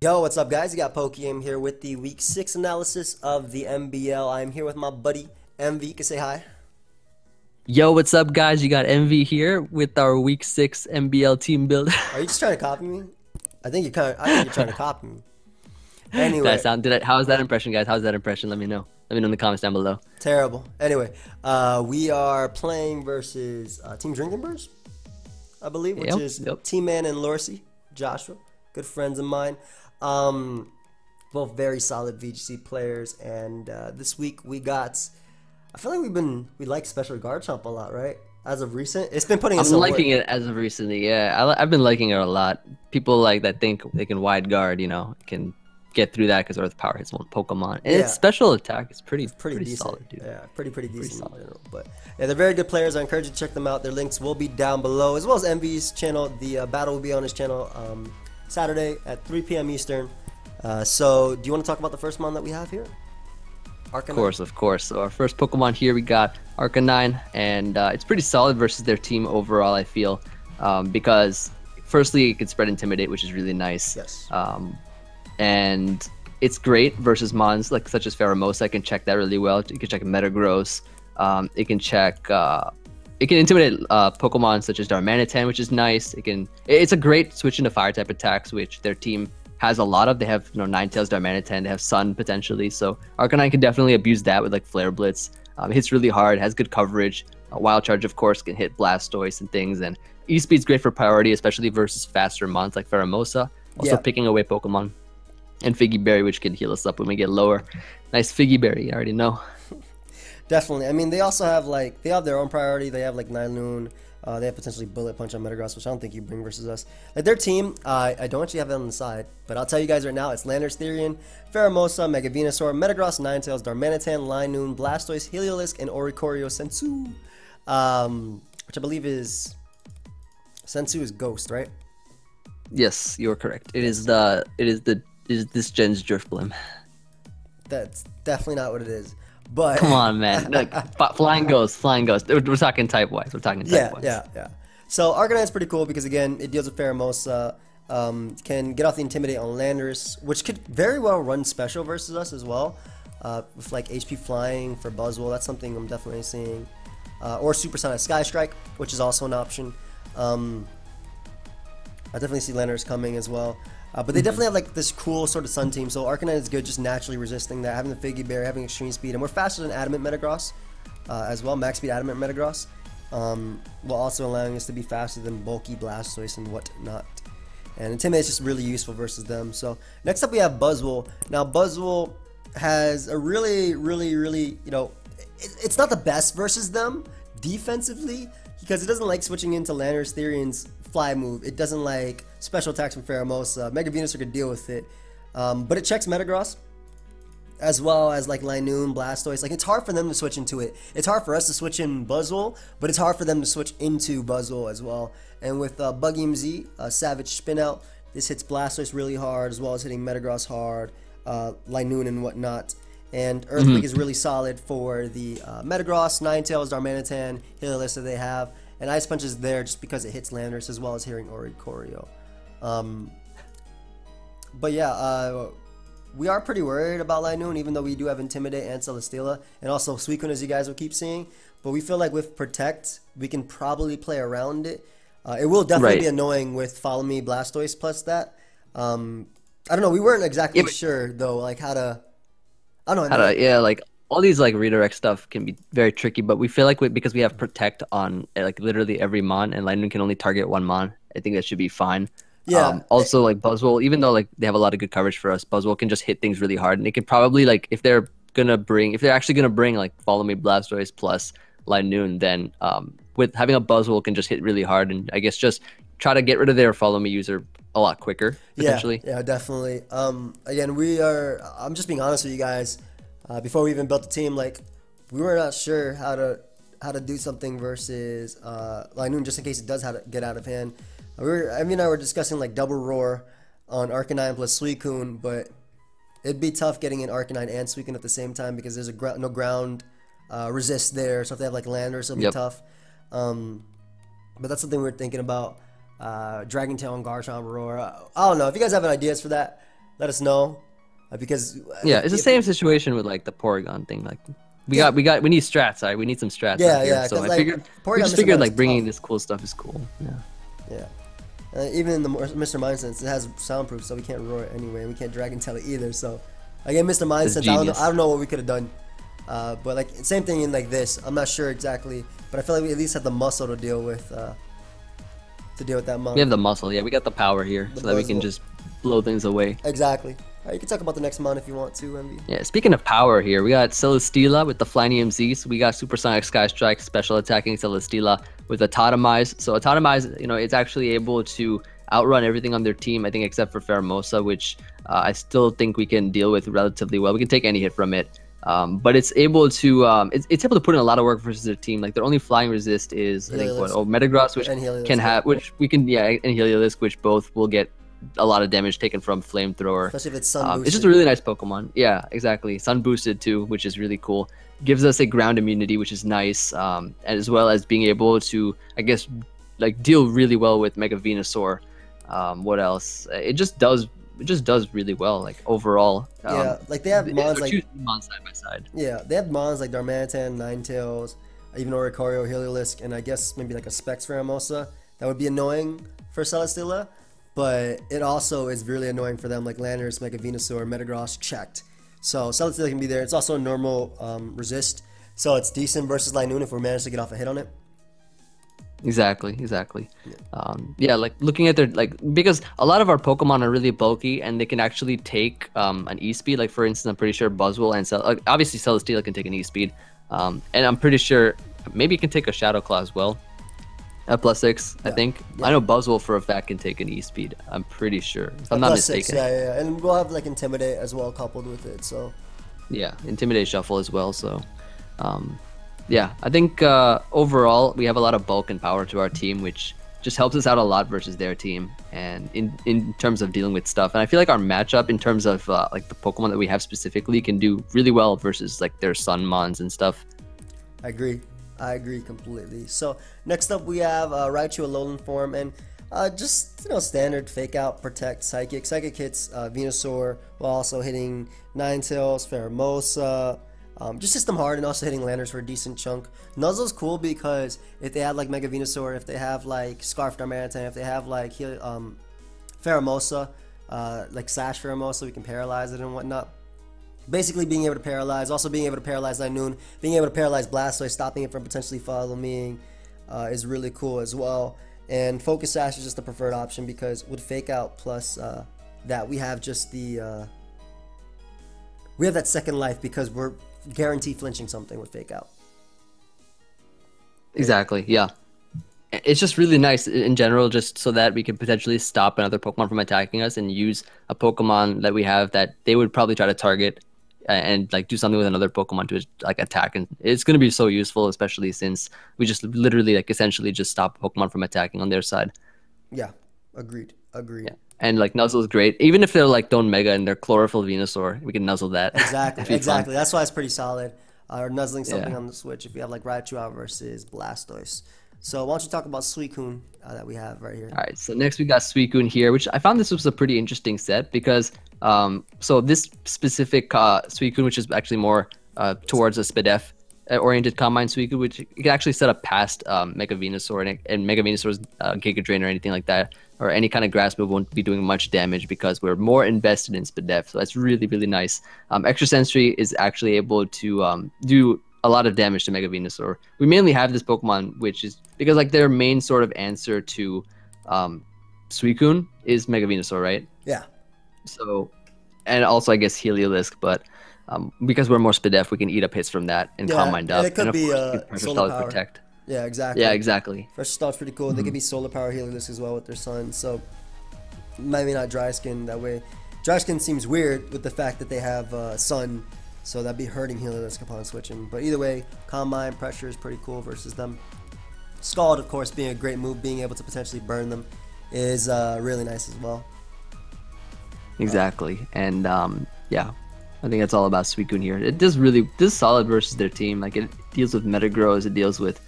Yo, what's up, guys? You got PokeaimMD here with the Week 6 analysis of the MBL. I'm here with my buddy, Emvee. You can say hi. Yo, what's up, guys? You got Emvee here with our Week 6 MBL team build. Are you just trying to copy me? I think you're trying to copy me. Anyway. How's that impression, guys? How's that impression? Let me know. Let me know in the comments down below. Terrible. Anyway, we are playing versus Team Drinking Birds, I believe, which is T-Man and Lorsey, Joshua, good friends of mine. Both very solid VGC players, and this week we got. I feel like we like Special Garchomp a lot, right? As of recent, it's been putting us. I'm liking it as of recently. Yeah, I've been liking it a lot. People like that think they can wide guard, can get through that because Earth Power hits one Pokemon. And its special attack is pretty decent. Solid, dude. Yeah, pretty decent in general. But yeah, they're very good players. I encourage you to check them out. Their links will be down below, as well as Emvee's channel. The battle will be on his channel Saturday at 3 p.m. Eastern. So, do you want to talk about the first mon that we have here? Arcanine? Of course. So our first Pokemon here, we got Arcanine, and it's pretty solid versus their team overall, I feel, because firstly, it can spread Intimidate, which is really nice. Yes. And it's great versus mons like such as Pheromosa. I can check that really well. You can check Metagross. It can check. It can intimidate Pokemon such as Darmanitan, which is nice. It's a great switch into Fire type attacks, which their team has a lot of. They have Ninetales, Darmanitan. They have Sun potentially. So Arcanine can definitely abuse that with like Flare Blitz. It hits really hard. Has good coverage. Wild Charge, of course, can hit Blastoise and things. And E-Speed's great for priority, especially versus faster mons like Pheromosa. Also picking away Pokemon. And Figgy Berry, which can heal us up when we get lower. Nice Figgy Berry, I already know. Definitely. I mean, they also have they have their own priority. They have like Niloon. They have potentially Bullet Punch on Metagross, which I don't think you bring versus us. Like their team, I don't actually have it on the side, but I'll tell you guys right now, it's Landorus, Therian, Pheromosa, Mega Venusaur, Metagross, Ninetales, Darmanitan, Linoon, Blastoise, Heliolisk, and Oricorio Sensu, which I believe is Sensu is Ghost, right? Yes, you're correct. It is this gen's Drifblim. That's definitely not what it is. But come on, man. Like, flying Ghost. We're talking type-wise. Yeah. So Arcanine's pretty cool because, again, it deals with Pheromosa. Can get off the Intimidate on Landorus, which could very well run special versus us as well. With like HP Flying for Buzzwole, that's something I'm definitely seeing. Or Supersonic Sky Strike, which is also an option. I definitely see Landorus coming as well. But they definitely have like this cool sort of Sun team. So Arcanine is good, just naturally resisting that, having the Figgy Berry, having extreme speed, and we're faster than Adamant Metagross as well. Max speed Adamant Metagross, while also allowing us to be faster than bulky Blastoise and whatnot. And Intimidate is just really useful versus them. So next up we have Buzzwole. Now Buzzwole has a really, it's not the best versus them defensively because it doesn't like switching into Landorus Therian's fly move. It doesn't like special attacks from Pheromosa. Mega Venusaur could deal with it, but it checks Metagross as well as like Linoon, Blastoise. Like it's hard for them to switch into it. It's hard for us to switch in Buzzwole, but it's hard for them to switch into Buzzwole as well. And with PokeaimMD, Savage Spin Out, this hits Blastoise really hard as well as hitting Metagross hard, Linoon and whatnot. And Earthquake is really solid for the Metagross, Ninetales, Darmanitan, Heliolisk that they have. And Ice Punch is there just because it hits Landorus as well as hitting Oricorio. But yeah, we are pretty worried about Linoon, even though we do have Intimidate and Celesteela, and also Suicune, as you guys will keep seeing. But we feel like with Protect, we can probably play around it. It will definitely be annoying with Follow Me Blastoise plus that. I don't know. We weren't exactly sure though, like how to. I don't know. Like all these like redirect stuff can be very tricky, but we feel like because we have Protect on like literally every mon, and Linoon can only target one mon, I think that should be fine. Yeah. Also, like Buzzwole, even though like they have a lot of good coverage for us, Buzzwole can just hit things really hard, and they can probably like if they're actually gonna bring like Follow Me Blastoise plus Linoon, then with having a Buzzwole can just hit really hard, and I guess just try to get rid of their Follow Me user a lot quicker potentially. Yeah, definitely. Again, I'm just being honest with you guys. Before we even built the team, like we were not sure how to do something versus Linoon, just in case it does get out of hand. Emvee and I were discussing like double roar on Arcanine plus Suicune, but it'd be tough getting in Arcanine and Suicune at the same time because there's no ground resist there. So if they have like Landorus, it'll be tough. But that's something we were thinking about. Dragon Tail and Garchomp roar. I don't know if you guys have any ideas for that. let us know. Because Yeah, it's the same situation with like the Porygon thing. Like we need strats. Sorry, we need some strats. Yeah, out here. yeah. So I Like, figured we just Mr. figured Mime like is bringing tough. this cool stuff is cool. Yeah. Yeah. Even in the Mr. Mindsense, it has soundproof, so we can't roar it anyway, and we can't Dragon Tail it either. So, again, Mr. Mindsense, I don't know what we could have done, but like same thing in like this. I'm not sure exactly, but I feel like we at least have the muscle to deal with that monk. We have the muscle. Yeah, we got the power here, so that we can just blow things away. Exactly. All right, you can talk about the next mon if you want to, Emvee. Yeah, speaking of power here, we got Celesteela with the Flying EMZ. So we got Supersonic Sky Strike, special attacking Celesteela with a Totemize. So a Totemize, you know, it's actually able to outrun everything on their team, I think, except for Pheromosa, which I still think we can deal with relatively well. We can take any hit from it. But it's able to it's able to put in a lot of work versus their team. Like their only flying resist is I think what Metagross, which can have, which we can and Heliolisk, which both will get a lot of damage taken from Flamethrower. Especially if it's sun boosted. It's just a really nice Pokemon. Yeah, exactly. Sun boosted too, which is really cool. Gives us a ground immunity, which is nice, as well as being able to, I guess, like deal really well with Mega Venusaur. What else? It just does really well, like overall. Yeah, like they have mons like side by side. Yeah, they have mons like Darmanitan, Ninetales, even Oricorio, Heliolisk, and I guess maybe like a Specs Pheromosa. That would be annoying for Celesteela, but it also is really annoying for them, like Landorus, Mega Venusaur, Metagross checked. So Celesteela can be there. It's also a normal resist, so it's decent versus Linoon if we manage to get off a hit on it. Exactly. Yeah, like looking at their because a lot of our Pokemon are really bulky and they can actually take an E-speed. Like for instance, I'm pretty sure Buzzwole and obviously Celesteela can take an E-speed, and I'm pretty sure maybe it can take a Shadow Claw as well. At +6, I think. Yeah. I know Buzzwole for a fact can take an E-speed. I'm pretty sure, if I'm not mistaken. Yeah, and we'll have like Intimidate as well coupled with it. So yeah, Intimidate Shuffle as well. So yeah, I think overall we have a lot of bulk and power to our team, which just helps us out a lot versus their team, and in terms of dealing with stuff. And I feel like our matchup in terms of like the Pokemon that we have specifically can do really well versus like their Sun Mons and stuff. I agree completely. So next up we have Raichu Alolan form, and just standard fake out, protect, psychic hits Venusaur while also hitting Ninetales, Pheromosa. Just system hard and also hitting Landers for a decent chunk. Nuzzle's cool because if they have like Mega Venusaur, if they have like Scarf Darmanitan, if they have like Pheromosa, like Sash Pheromosa, we can paralyze it and whatnot. Basically being able to paralyze, also being able to paralyze Linoon, being able to paralyze Blastoise, stopping it from potentially following is really cool as well. And Focus Sash is just the preferred option because with Fake Out plus that we have just the we have that second life because we're guaranteed flinching something with Fake Out. Exactly, yeah. It's just really nice in general, just so that we can potentially stop another Pokemon from attacking us and use a Pokemon that we have that they would probably try to target and like do something with another Pokemon to like attack. And it's going to be so useful, especially since we just literally like essentially just stop Pokemon from attacking on their side. Yeah, agreed. Yeah. And like Nuzzle is great, even if they're like Don't Mega and they're Chlorophyll Venusaur, we can Nuzzle that. Exactly. That's why it's pretty solid. Or nuzzling something on the Switch if we have like Raichu out versus Blastoise. So why don't you talk about Suicune that we have right here? All right, so next we got Suicune here, which I found this was a pretty interesting set because so this specific Suicune, which is actually more towards a Spadef oriented Combine Suicune, which you can actually set up past Mega Venusaur and Mega Venusaur's Giga Drain or anything like that, or any kind of grass move won't be doing much damage because we're more invested in Spadef. So that's really, really nice. Extra Sensory is actually able to do a lot of damage to Mega Venusaur. We mainly have this Pokemon, which is because like their main sort of answer to Suicune is Mega Venusaur, right? Yeah. So, and also I guess Heliolisk, but because we're more Spadef, we can eat up hits from that and Calm Mind up. And it could be Solar Power. Protect. Yeah, exactly. Yeah, exactly. Fresh Start's pretty cool. They could be Solar Power Heliolisk as well with their Sun. So maybe not Dry Skin that way. Dry Skin seems weird with the fact that they have Sun. So that'd be hurting Heliolisk upon switching. But either way, Calm Mind Pressure is pretty cool versus them. Scald, of course, being a great move, being able to potentially burn them is really nice as well. Exactly. And yeah, I think that's all about Suicune here. It does solid versus their team. Like it deals with Metagross, it deals with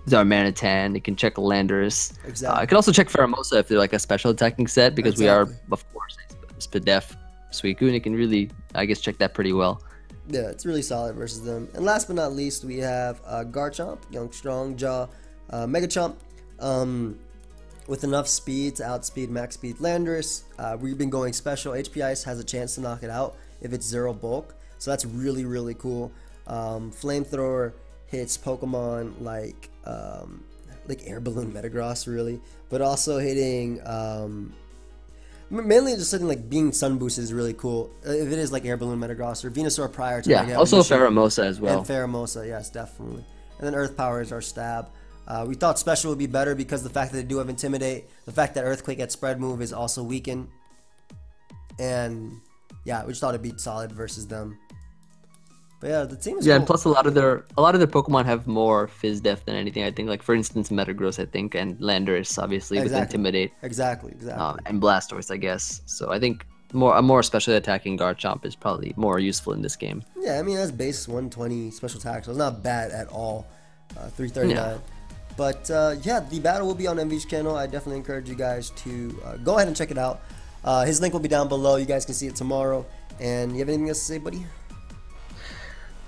Darmanitan, it can check Landorus. Exactly. It can also check Pheromosa if they're like a special attacking set because we are, of course, Spadef, Suicune, it can really, I guess, check that pretty well. Yeah, it's really solid versus them. And last but not least, we have Garchomp, Young Strong Jaw, Mega Chomp, with enough speed to outspeed max speed Landorus. We've been going special. HP Ice has a chance to knock it out if it's 0 bulk, so that's really, really cool. Flamethrower hits Pokemon like Air Balloon Metagross, really, but also hitting mainly just something like being Sun Boost is really cool. If it is like Air Balloon Metagross or Venusaur prior to also Pheromosa as well. And Pheromosa, yes, definitely. And then Earth Power is our stab. We thought Special would be better because the fact that they do have Intimidate, the fact that Earthquake at Spread Move is also weakened, and yeah, we just thought it'd be solid versus them. But yeah, the team is cool. And plus a lot of their Pokemon have more Fizz Def than anything. I think, like for instance, Metagross, I think, and Landorus obviously with Intimidate. Exactly. And Blastoise, I guess. So I think a more specially attacking Garchomp is probably more useful in this game. Yeah, I mean that's base 120 special attack, so it's not bad at all. 339. Yeah. But yeah, the battle will be on Emvee's channel. I definitely encourage you guys to go ahead and check it out. His link will be down below. You guys can see it tomorrow. And you have anything else to say, buddy?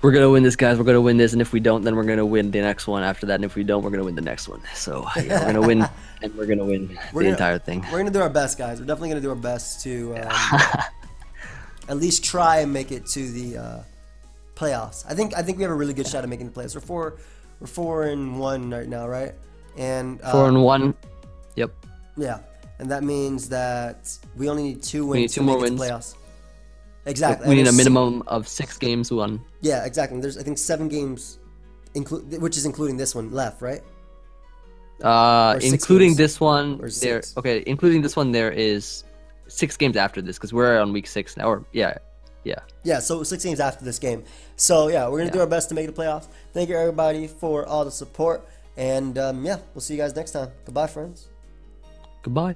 We're gonna win this, guys. We're gonna win this, and if we don't, then we're gonna win the next one after that. And if we don't, we're gonna win the next one. So yeah, we're gonna win, and we're gonna win the entire thing. We're gonna do our best, guys. We're definitely gonna do our best to at least try and make it to the playoffs. I think we have a really good shot at making the playoffs. We're 4-1 right now, right? And 4-1. Yep. Yeah, and that means that we only need 2 wins. We need 2 more wins. Playoffs. Exactly. We need a minimum of 6 games won. Yeah, exactly. There's I think 7 games, which is including this one left, right? Including this one, there. Okay, including this one, there is 6 games after this because we're on week 6 now. Or yeah. Yeah, so 6 games after this game. So yeah, we're gonna do our best to make the playoffs. Thank you everybody for all the support, and yeah, we'll see you guys next time. Goodbye, friends. Goodbye.